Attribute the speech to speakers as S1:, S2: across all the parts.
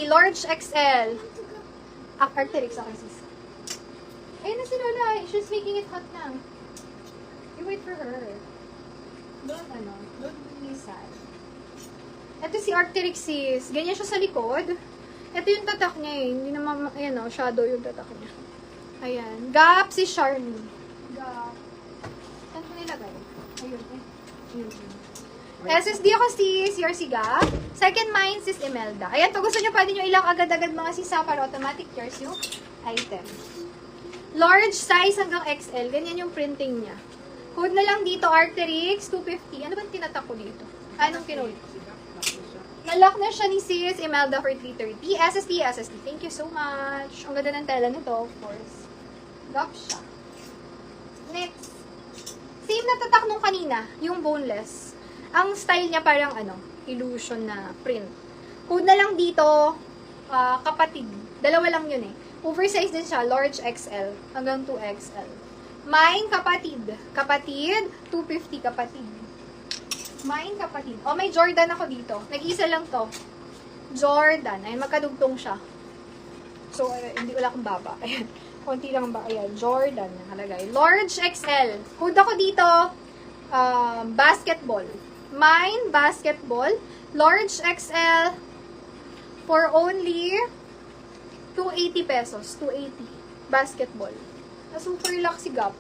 S1: large XL. Arc'teryx ako, sis. Ayun na si Lola. She's making it hot na. You wait for her. Don't be sad. Ito si Arc'teryx, sis. Ganyan siya sa likod. Ito yung tatak niya eh. Hindi naman, ayan o, shadow yung tatak niya. Ayan. Gap si Charmy. Gap. Saan ko nilagay? Ayun eh. Ayun. SSD ako sis, your si Gap. Second mine, sis Imelda. Ayan, to gusto nyo pwede nyo ilang agad-agad mga sisa para automatic yours yung item. Large size hanggang XL. Ganyan yung printing niya. Code na lang dito, Arc'teryx, 250. Ano bang tinatak ko dito? Anong kinode? Nalock na siya ni sis Imelda for 330. SSD. Thank you so much. Ang ganda ng tela nito, of course. Gap siya. Next. Same na tatak nung kanina, yung boneless. Ang style niya parang illusion na print. Code na lang dito, kapatid. Dalawa lang yun eh. Oversized din siya, large XL hanggang 2XL. Mine, kapatid. Kapatid, 250 kapatid. Mine, kapatid. Oh, may Jordan ako dito. Nag-isa lang to. Jordan. Ayun, magkadugtong siya. So, hindi wala akong baba. Ayan. Konti lang ba? Ayan, Jordan. Nakalagay. Large XL. Code ako dito, basketball. Mine, basketball. Large XL for only 280 pesos. 280. Basketball. Na super luxe Gap.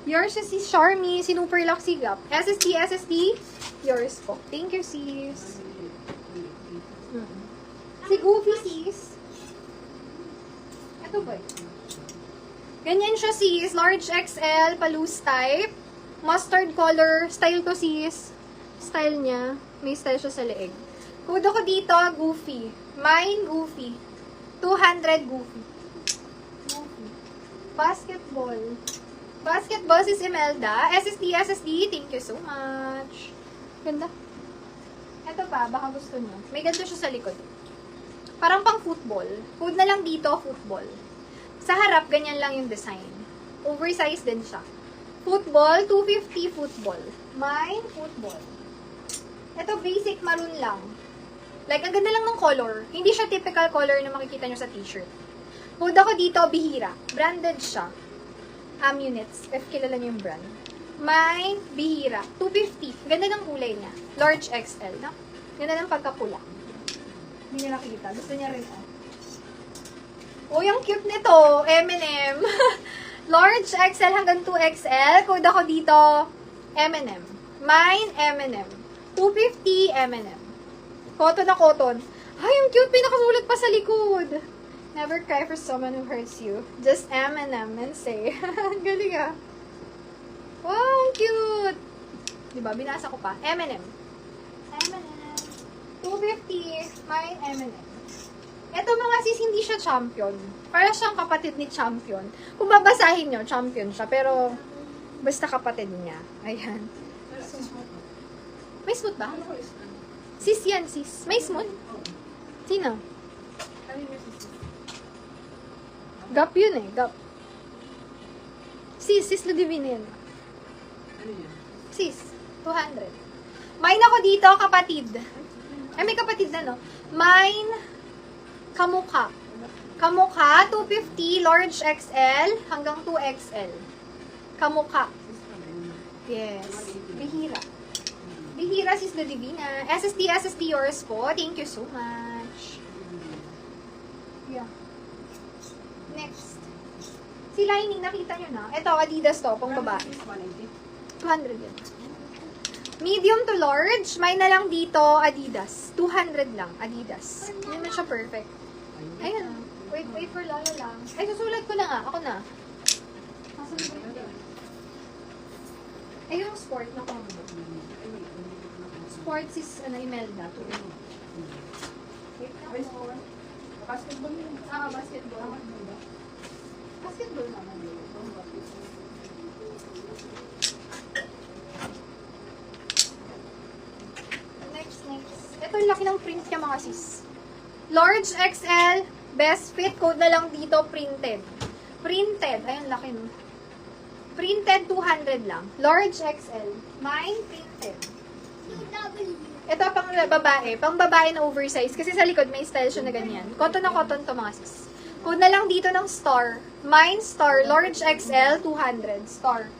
S1: Yours is si Charmy, si super luxe Gap. SSD. Yours po. Thank you, sis. Si Goofy, sis. Ito ba? Ganyan siya, sis. Large XL, pa-loose type. Mustard color. Style ko, sis. Style niya. May style siya sa leeg. Code ako dito, Goofy. Mine, Goofy. 200 Goofy. Basketball. Basketball, sis Imelda. SSD. Thank you so much. Ganda. Ito pa, baka gusto nyo. May ganito siya sa likod. Parang pang football. Code na lang dito, football. Sa harap, ganyan lang yung design. Oversized din siya. Football, 250 football. Mine, football. Ito, basic maroon lang. Like, ang ganda lang ng color. Hindi siya typical color na makikita nyo sa t-shirt. Code ako dito, Bihira. Branded siya. Amunets. If kilala nyo yung brand. Mine, Bihira. 250. Ganda ng kulay niya. Large XL. No? Ganda ng pagkapula. Hindi niya nakita. Gusto niya rin, oh, yung cute nito. M&M. Large XL hanggang 2XL. Code ako dito, M&M. Mine, M&M. 250 M&M. Cotton na cotton. Ay, yung cute. May nakasulat pa sa likod. Never cry for someone who hurts you. Just M&M and say. Galing ah. Wow, cute. Diba? Binasa ko pa. M&M. M&M. 250. Mine, M&M. Ito mga sis, hindi siya champion. Para siyang kapatid ni champion. Kung babasahin nyo, champion siya. Pero, basta kapatid niya. Ayan. May smooth ba? Sis yan, sis. May smooth? Sino? Gap yun eh, Gap. Sis Ludivine yan. Sis, 200. Mine ako dito, kapatid. Ay, may kapatid na, no? Mine, kamukha. Kamukha, 250, large XL, hanggang 2XL. Kamukha. Yes. Bihira. Bihira, sis Ludivina. SSD yours po. Thank you so much. Yeah. Next. Si Lining, nakita nyo na. Ito, Adidas to, pang babae. 200 yan. Medium to large, may na lang dito, Adidas. 200 lang, Adidas. Hindi naman siya perfect. Ayun. Wait for Lala lang. Ay, susulat ko lang ah. Ako na. Ay, yung sport na combo. Sports is, Imelda. Wait na ako. Basketball yun. Basketball. Basketball naman yun. Next. Ito yung laki ng print niya mga sis. Large XL, best fit, code na lang dito, printed. Printed, ayun laki no. Printed 200 lang. Large XL, mine printed. Ito pang babae. Pang babae na oversize. Kasi sa likod may style siya na ganyan. Cotton na cotton to mga sis. Code na lang dito ng Star. Mine Star. Large XL 200. Star.